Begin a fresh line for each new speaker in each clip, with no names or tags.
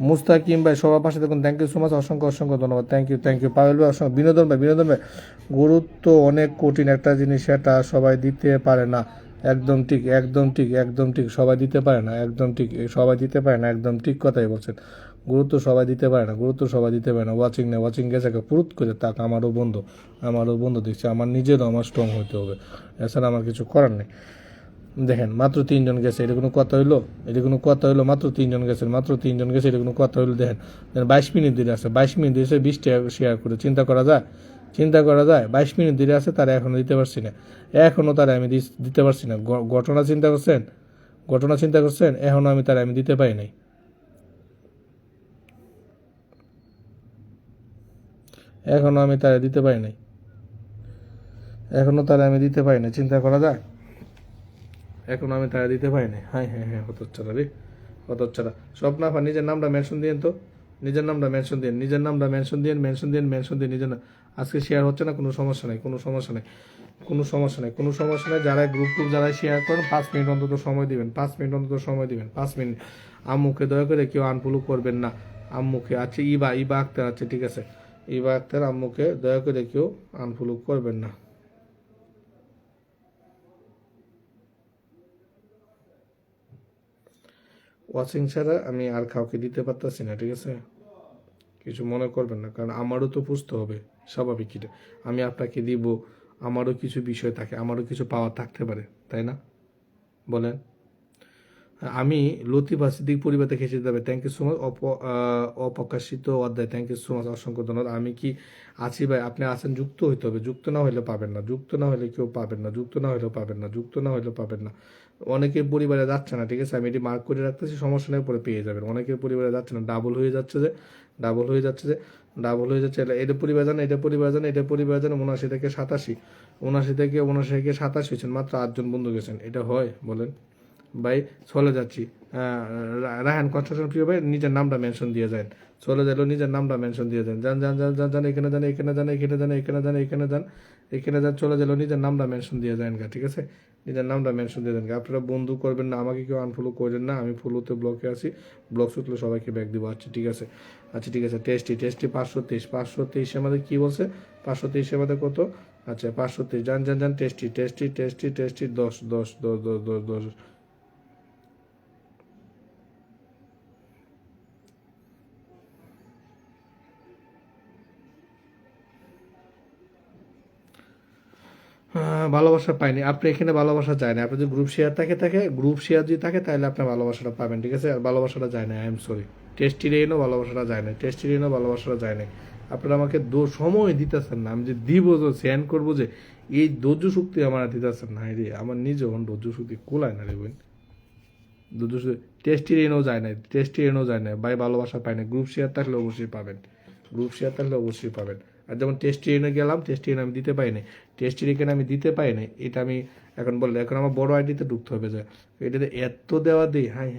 মুস্তাকিম ভাই সবার পাশে দেখুন, থ্যাংক ইউ সো মাচ, অসংখ্য অসংখ্য ধন্যবাদ, থ্যাংক ইউ পাবেল ভাই, অসংখ্য। বিনোদন ভাই গুরুত্ব অনেক কঠিন একটা জিনিস, সেটা সবাই দিতে পারে না। একদম ঠিক, একদম ঠিক, একদম ঠিক, সবাই দিতে পারে না, একদম ঠিক, সবাই দিতে পারে না, একদম ঠিক কথাই বলছেন। গুরুত্ব সবাই দিতে পারে না, গুরুত্ব সবাই দিতে পারে না। ওয়াচিং গেছে পুরুত করে তাক, আমারও বন্ধু দেখছে, আমার নিজেরও আমার স্ট্রং হতে হবে, এছাড়া আমার কিছু করার নেই। দেখেন মাত্র 3 জন গেছে, এটা কোনো কথা হইলো? মাত্র 3 জন গেছেন, এটা কোনো কথা হইলো? দেখেন 22 মিনিট ধরে আছে, 22 মিনিট ধরে 20টা শেয়ার করে, চিন্তা করা যায়? 22 মিনিট ধরে আছে, তারা এখনও দিতে পারছি না, আমি দিতে পারছি না। ঘটনা চিন্তা করছেন, এখনও আমি দিতে পারি নাই, এখনও আমি তারা দিতে পারি নাই, চিন্তা করা যায়? এখন আমি তারা দিতে পারি না। হ্যাঁ, হতচ্ছাড়া রে, হতচ্ছাড়া। স্বপ্না আপা নিজের নামটা মেনশন দিন তো, নিজের নামটা মেনশন দিন, নিজের নাম। আজকে শেয়ার হচ্ছে না, কোনো সমস্যা নেই, যারা গ্রুপ যারা শেয়ার করেন 5 মিনিট অন্তত সময় দিবেন, 5 মিনিট। আম্মুকে দয়া করে কেউ আনফলো করবেন না, আম্মুকে। আচ্ছা ইবা আক্তার, আচ্ছা ঠিক আছে, ইবা আক্তার, আম্মুকে দয়া করে কেউ আনফলো করবেন না। ওয়াচিং ছাড়া আমি আর কাউকে দিতে পারতাছি না, ঠিক আছে? কিছু মনে করবেন না, কারণ আমারও তো বুঝতে হবে স্বাভাবিক, এটা আমি আপনাকে দিব, আমারও কিছু বিষয় থাকে, আমারও কিছু পাওয়ার থাকতে পারে, তাই না? বলেন। আমি লতিফ আসিদ্দিক পরিবার থেকে এসে যাবে, থ্যাংক ইউ সো মাচ। অপ্রকাশিত অধ্যায়, থ্যাংক ইউ সো মাচ, অসংখ্য ধন্যবাদ। আমি কি আছি ভাই? আপনি আছেন, যুক্ত হইতে হবে, যুক্ত না হলে পাবেন না, যুক্ত না হলে কেউ পাবেন না, যুক্ত না হলে পাবেন না। অনেকের পরিবারে যাচ্ছে না, ঠিক আছে? আমি এটি মার্ক করে রাখতেছি, সমস্যা নেই, পরে পেয়ে যাবেন। অনেকের পরিবারে যাচ্ছে না, ডাবল হয়ে যাচ্ছে, এটা পরিবার জানে, 79 থেকে 87 হয়েছেন, মাত্র 8 জন বন্ধু গেছেন, এটা হয় বলেন ভাই? চলে যাচ্ছি। রায়হান কনস্ট্রাকশন প্রিয় ভাই, নিজের নামটা মেনশন দিয়ে যান, চলে গেল, নিজের নামটা মেনশন দিয়ে যান, যান, এখানে যান, চলে গেল, নিজের নামটা মেনশন দিয়ে যান গা, ঠিক আছে? নিজের নামটা মেনশন দিয়ে দেন। আপনারা বন্ধু করবেন না, আমাকে কেউ আনফলো করেন না, আমি ফলোতে ব্লকে আছি, ব্লক সুতলে সবাইকে ব্যাক দিব। আচ্ছা ঠিক আছে, টেস্টি 523 আমাদের কি বলছে? 523 আমাদের কত? আচ্ছা 523, যান, টেস্টি 10। ভালোবাসা পাইনি, আপনি এখানে ভালোবাসা যায় না, আপনার যদি গ্রুপ শেয়ার যদি থাকে তাহলে আপনার ভালোবাসাটা পাবেন, ঠিক আছে? আর ভালোবাসাটা যায় না, আই এম সরি, টেস্টিরেনও ভালোবাসাটা যায় না, আপনারা আমাকে সময় দিতেছেন না, আমি যে দিব, যে সেন্ড করবো, যে এই ধৈর্য শক্তি আমার দিতেছেন না রে, আমার নিজেও ধৈর্য শক্তি কোলায় না রে বোন, ধৈর্য শক্তি। টেস্টিরেনও যায় না ভাই, ভালোবাসা পায় না। গ্রুপ শেয়ার থাকলে অবশ্যই পাবেন, আর যেমন টেস্টি এনে গেলাম, আমি দিতে পারি নাই, এখানে আমি দিতে পারি নাই, এটা আমি এখন বললে, এখন আমার বড় আইডিতে ঢুকতে হবে, যে এটাতে এত দেওয়া দিই। হ্যাঁ,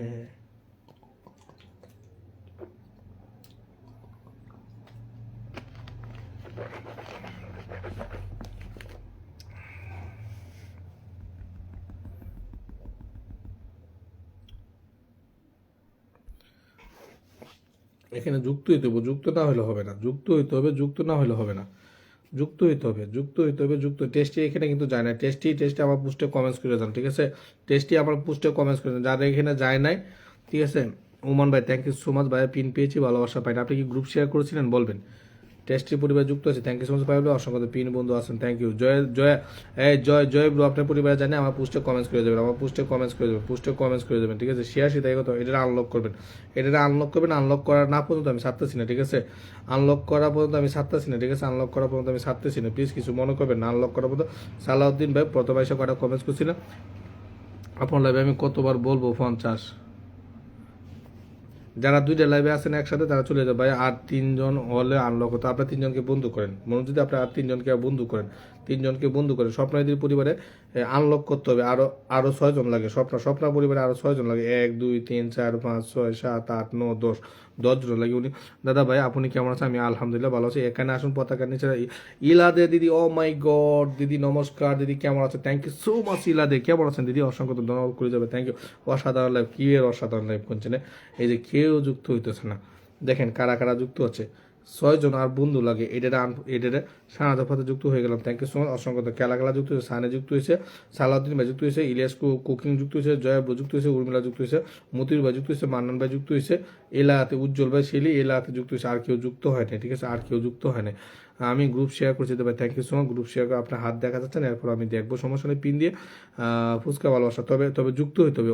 এখানে যুক্ত হইতে হবে, যুক্ত না হলে হবে না, টেস্টি এখানে কিন্তু যায় না, টেস্টি আমার পোস্টে কমেন্টস করে যান, ঠিক আছে? আমার পোস্টে কমেন্টস করে যান, যারা এখানে যায় নাই, ঠিক আছে? উমান ভাই, থ্যাংক ইউ সো মাচ ভাই, পিন পেয়েছি, ভালোবাসা পাইনি। আপনি কি গ্রুপ শেয়ার করেছিলেন বলবেন? টেস্টির পরিবার যুক্ত আছে, থ্যাংক ইউ সো মাচ পাইলে, অসংখ্য পিন বন্ধু আছেন, থ্যাংক ইউ। জয় ব্রো, আপনার পরিবারে জানে, আমার পোস্টে কমেন্টস করে দেবেন, ঠিক আছে? শেয়ার তাই কথা, এটা আনলক করবেন, আনলক করা না পর্যন্ত আমি ছাড়তেছি না, ঠিক আছে? আনলক করা পর্যন্ত আমি ছাড়তেছি না, প্লিজ কিছু মনে করবেন না। আনলক করা পর্যন্ত। সালাউদ্দিন ভাই প্রথম এসে কটা কমেন্টস করছিলাম, আপনার লাইভে আমি কতবার বলবো 50? যারা 2টা লাইভে আছেন একসাথে, তারা চলে যাবে ভাই, আর 3 জন হলে আনলক হতো। আপনার 3 জনকে বন্ধু করেন, মনে যদি আপনি আর 3 জনকে বন্ধু করেন, স্বপ্নাদির পরিবারে আনলক করতে হবে, আরো 6 জন লাগে, স্বপ্না পরিবারে আরো 6 জন লাগে, 1 2 3 4 5 6 7 8 9 10 10 জন লাগে উনি। দাদা ভাই আপনি কেমন আছেন? আমি আলহামদুলিল্লাহ ভালো আছি। এখানে আসুন পতাকার নিচে ইলাদে দিদি, ও মাই গড দিদি নমস্কার দিদি, কেমন আছেন? থ্যাংক ইউ সো মাচ ইলাদে, কেমন আছেন দিদি? অসংখ্য ধন্যবাদ করে যাবে, থ্যাংক ইউ। অসাধারণ লাইভ, কি এর অসাধারণ লাইভ করছেন, এই যে কেউ যুক্ত হইতেছে না, দেখেন কারা কারা যুক্ত আছে, 6 জন আর বন্ধু লাগে এডেরে সানাদের পথে যুক্ত হয়ে গেলাম, থ্যাংক ইউ সো মাচ অসংখ্য। খেলা খেলা যুক্ত হয়েছে, সানে যুক্ত হয়েছে, সালাউদ্দিন ভাই যুক্ত হয়েছে, ইলিয়াস কুকিং যুক্ত হয়েছে, জয়াব যুক্ত হয়েছে, উর্মিলা যুক্ত হয়েছে, মতির ভাই যুক্ত হয়েছে, মান্নান ভাই যুক্ত হয়েছে, এলাহাতে উজ্জ্বল ভাই শিলি এলাহাতে যুক্ত হয়েছে, আর কেউ যুক্ত হয় না, ঠিক আছে, আর কেউ যুক্ত হয় না। আমি গ্রুপ শেয়ার করছি তো ভাই, thank you so much. Group share করে আপনার হাত দেখা যাচ্ছে না, এরপর আমি দেখবো, সমস্যা নেই, পিন দিয়ে ফুচকা ভালোবাসা, তবে যুক্ত হইতে হবে,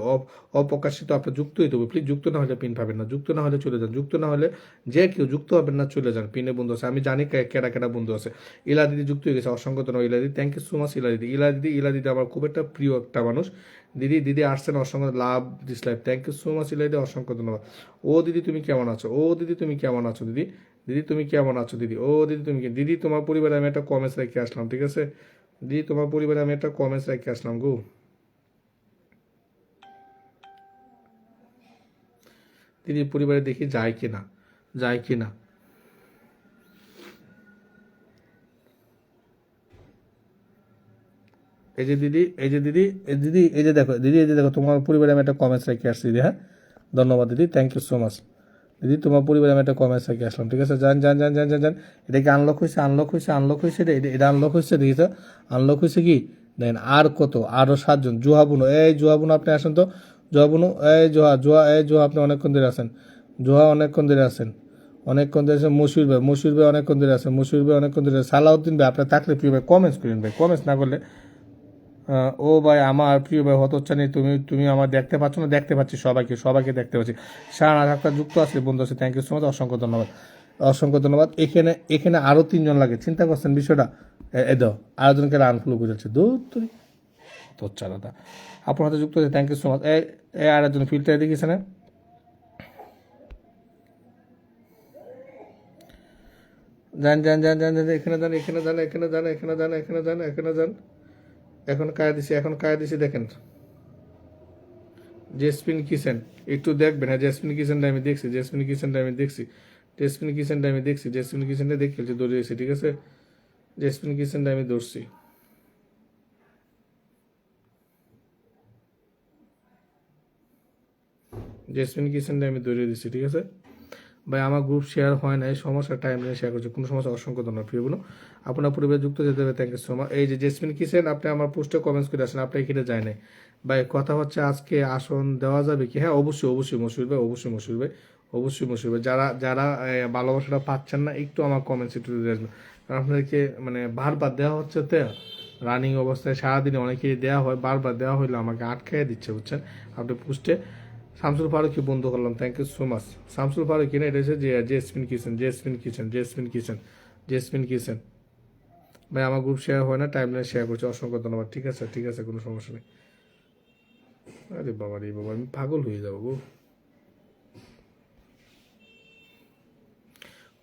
অপ্রকাশিত আপনার যুক্ত হইতে হবে, প্লিজ। যুক্ত না হলে পিন পাবেন না, যুক্ত না হলে চলে যান, যুক্ত না হলে যে কেউ যুক্ত হবেন না, চলে যান। পিনে বন্ধু আছে, আমি জানি কেডা কেডা বন্ধু আছে। ইলা দিদি যুক্ত হয়ে গেছে, অসংখ্য ধন্যবাদ ইলা দিদি, thank you so much Ila দিদি আমার খুব একটা প্রিয় একটা মানুষ। দিদি আসছেন, অসংখ্য love this life, thank you so much Ila দিদি, অসংখ্য ধন্যবাদ। ও দিদি তুমি কেমন আছো? ও দিদি তুমি কেমন আছো? দিদি তুমি কেমন আছো দিদি? ও দিদি তুমি দিদি তোমার পরিবারে আমি একটা কমেন্টস রেখে আসলাম, ঠিক আছে দিদি, তোমার পরিবারে আমি একটা কমেন্টস রেখে আসলাম গো। দিদি পরিবারে দেখি যায় কি না। এই যে দিদি এই যে দেখো তোমার পরিবারে আমি একটা কমেন্টস রেখে আসছি দিদি, হ্যাঁ ধন্যবাদ দিদি, থ্যাংক ইউ সো মাচ দিদি, তোমার পরিবারে আমি একটা কমেন্টস রেখে আসলাম, ঠিক আছে, যান। এটা কি আনলক হয়েছে এটা আনলক হয়েছে, দেখি আনলক হয়েছে কি দেখেন, আর কত, আরো 7 জন। জুহাবুনো, জুহাবুনো আপনি আসেন তো, জুহাবুনো, জোহা আপনি অনেকক্ষণ ধরে আছেন, জোহা অনেকক্ষণ ধরে আছেন, মশুর ভাই অনেকক্ষণ ধরে আছেন, অনেকক্ষণ ধরে, সালাউদ্দিন ভাই আপনার থাকলে প্রিয় ভাই কমেন্টস করেন ভাই, কমেন্টস না করলে ও ভাই আমার প্রিয় ভাই হতচ্ছানি, তুমি আমার দেখতে পাচ্ছ না? দেখতে পাচ্ছি, সবাইকে দেখতে পাচ্ছি। সারা ডাক্তার যুক্ত আছে, বন্ধু আছে, থ্যাংক ইউ সো মাচ, অসংখ্য ধন্যবাদ। এখানে আরো 3 জন লাগে, চিন্তা করছেন বিষয়টা, দাও আরেকজনকে আনফলো করে যাচ্ছে, দূর তুই হতচ্ছা দাদা, আপনার হাতে যুক্ত আছে, থ্যাংক ইউ সো মাচ। আরেকজন ফিল্টার দেখিয়েছে না, যান, এখানে যান। এখন কায়া দিছি দেখেন, জেসমিন কিচেন, একটু দেখবেন, হ্যাঁ জেসমিন কিচেনটা আমি দেখছি, জেসমিন কিচেনটা দেখে খেলছি, দৌড়িয়েছি, ঠিক আছে, জেসমিন কিচেনটা আমি দৌড়ছি। জেসমিন কিচেনটা আমি দৌড়িয়ে দিচ্ছি, ঠিক আছে ভাই। আমার গ্রুপ শেয়ার হয় না, এই সমস্যা টাইম নিয়ে শেয়ার করছি, কোনো সমস্যা, অসংখ্য ধন্যবাদ প্রিয় বোন, আপনার পরিবারে যুক্ত যেতে হবে, থ্যাংক ইউ সো মাচ। এই যে জেসমিন কিচেন, আপনি আমার পোস্টে কমেন্টস করে আসেন, আপনি এখানে যায় নাই ভাই। কথা হচ্ছে আজকে আসন দেওয়া যাবে কি? হ্যাঁ অবশ্যই মশুর ভাই, যারা যারা ভালোবাসাটা পাচ্ছেন না, একটু আমার কমেন্টস একটু দিয়ে আসবেন, কারণ আপনাদেরকে মানে বারবার দেওয়া হচ্ছে তো, রানিং অবস্থায় সারাদিনে অনেকেই দেওয়া হয়, বারবার দেওয়া হইলে আমাকে আটকাইয়া দিচ্ছে, বুঝছেন, আপনি পোস্টে শামসুল ফারুকি বন্ধু করলাম, thank you so much. Shamsul Faruqi না, এটা হচ্ছে যে জেসমিন কিচেন ভাই। আমার গ্রুপ শেয়ার হয় না, টাইম লাইন শেয়ার করছি, অসংখ্য ধন্যবাদ, ঠিক আছে, কোনো সমস্যা নেই। আরে বাবা আমি পাগল হয়ে যাবো গো।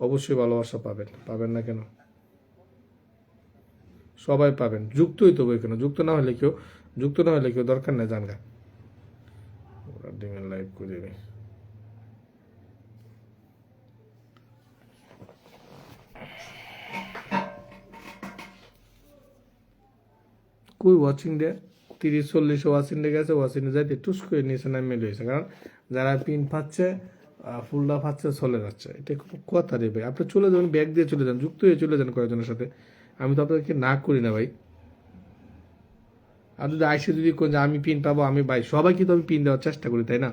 অবশ্যই ভালোবাসা পাবেন না কেন? সবাই পাবেন, যুক্তই তো কেন, যুক্ত না হলে কেউ দরকার নেই, জানগা ডিমের লাইভ করে দিবি। কই ওয়াচিং ডে 30-40 ওয়াচিং ডে গেছে, ওয়াচিং ডে যাইতে টুস করে নিয়েছে, নামে লইছে, কারণ যারা পিন পাচ্ছে ফুলটা পাচ্ছে, চলে যাচ্ছে, এটা খুব কথা রে ভাই। আপনি চলে যাবেন, ব্যাগ দিয়ে চলে যান, যুক্ত হয়ে চলে যান কয়েকজনের সাথে, আমি তো আপনাদেরকে না করি না ভাই। আর যদি আইসে যদি কোন যে আমি পিন পাবো, আমি ভাই সবাইকে তো আমি পিন দেওয়ার চেষ্টা করি, তাই না?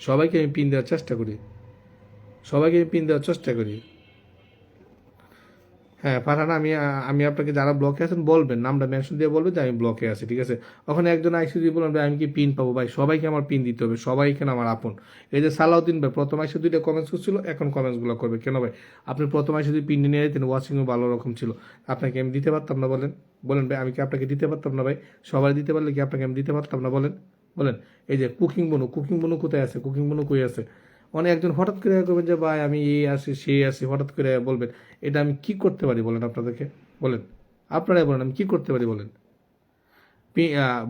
সবাইকে আমি পিন দেওয়ার চেষ্টা করি। হ্যাঁ পাঠান, আমি আপনাকে যারা ব্লকে আছেন বলবেন, নামটা মেনশন দিয়ে বলবেন যে আমি ব্লকে আছি, ঠিক আছে। ওখানে একজন আইসি দিয়ে বলবেন ভাই আমি কি পিন পাবো? ভাই সবাইকে আমার পিন দিতে হবে, সবাই এখানে আমার আপন। এই যে সালাউদ্দিন ভাই প্রথম আইসে 2টা কমেন্টস করছিল, এখন কমেন্টসগুলো করবে কেন ভাই? আপনি প্রথম আইসে যদি পিন নিয়ে যেতেন, ওয়াচিংও ভালো রকম ছিল, আপনাকে আমি দিতে পারতাম না? বলেন ভাই, আমি কি আপনাকে দিতে পারতাম না ভাই? সবাই দিতে পারলে কি আপনাকে আমি দিতে পারতাম না? বলেন। এই যে কুকিং বনু কোথায় আছে? কুকিং বনু কই আছে? অনেক একজন হঠাৎ করে করবেন যে ভাই আমি এই আসি সেই আসি, হঠাৎ করে বলবেন, এটা আমি কি করতে পারি বলেন আপনাদেরকে? বলেন, আপনারাই বলেন আমি কি করতে পারি বলেন?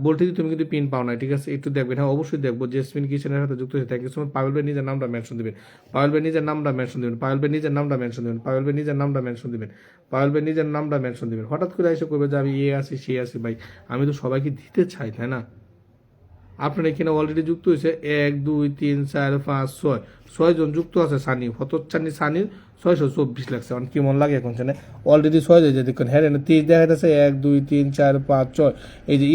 বলতে তুমি কিন্তু পিন পাও না, ঠিক আছে? একটু দেখবেন, হ্যাঁ অবশ্যই দেখবো। জেসমিন কিচেনের সাথে যুক্ত হয়েছে, thank you so much. Payel ভাই নিজের নামটা মেনশন দিবেন, পায়েল ভাই নিজের নামটা মেনশন দিবেন, পায়েল ভাই নিজের নামটা মেনশন দিবেন, পায়েল ভাই নিজের নামটা মেনশন দিবেন, পায়েল ভাই নিজের নামটা মেনশন দিবেন। হঠাৎ করে এসে করবে যে আমি আছি সে আছি, ভাই আমি তো সবাইকে দিতে চাই, তাই না? আপনার এখানে অলরেডি যুক্ত হয়েছে 1 2 3 4 5 6 6 জন যুক্ত আছে। সানি হতচ্ছানি সানির 624 লাগছে, অনেক কি মন লাগে এখন অলরেডি 6 যায় যে দেখুন, হ্যাঁ 30 দেখা যাচ্ছে, 1 2 3 4 5 6। এই যে